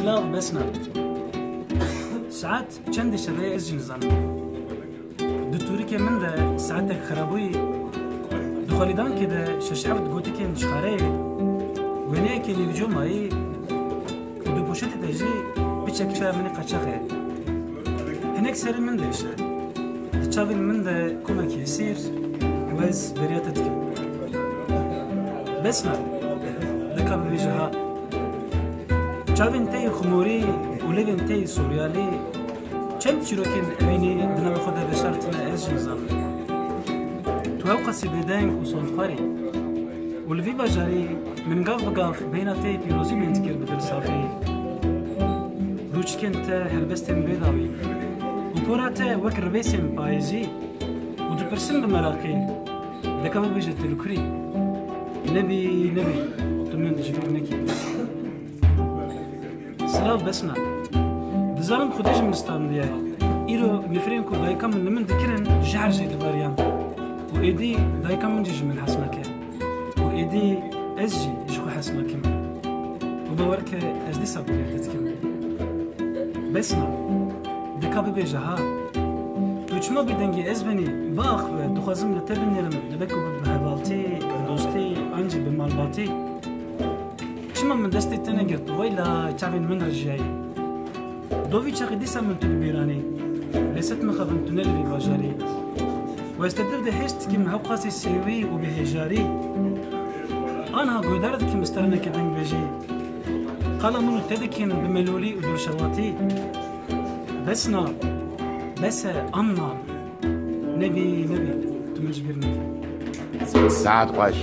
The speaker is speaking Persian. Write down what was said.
سلاف بسنا ساعات چند شبه از جنزان دکتوری که من ده ساعتك خرابوي دخلیدان که ده شش هفت گوتی که نشخاره گونه که لیویجو مایی دو پوشت تجی بچک چای منی قچخه هنک سر من دهشه تچاوین من ده کمک یسیر وز بریاتت کم بسنا دکا ببیجه ها چاوین تی خموری ولوین تی سوریالی چند چیروکین اوینی دنبال خود بشارتنا از جنزان تو هاو قصي بدانك وصنخاري والفي بجاري من قاف بقاف بين تي بيروزي من تكير بدل صافي روش كنت هلبستن بيضاوي وبوراتا وك ربيسن بايزي ودو برسن بمراقي دكا ما بيجت الكري نبي تمن جبير نكي سلاف بسنا دزارم خداج من استانديا إيرو نفرين كو دايكم من ذكرن جعر جي دباريان وإيدي دايكم من جيج من حسنك وإيدي أزجي جخو حسنك وبورك أزدي صبرياتك بسنا دكا ببيجها توچما بدنگي أزبني باخ دخوازم لتبنيرم دبكو بهبالتي بدوستي أنجي بمالباتي چما من دستي تنگرت ويلا تعبين من رجعي دوفي چاقي ديسا من تنبيراني ليست مخابن تنلي باجاري واستدل دهشت كم هوقاسي سيوي وبهجاري أنا قدرت كم استرنا كبن بيجي قال منو تدكين بملولي ودوشواتي بسنا بس أنا نبي تمجبرني ساعة قاش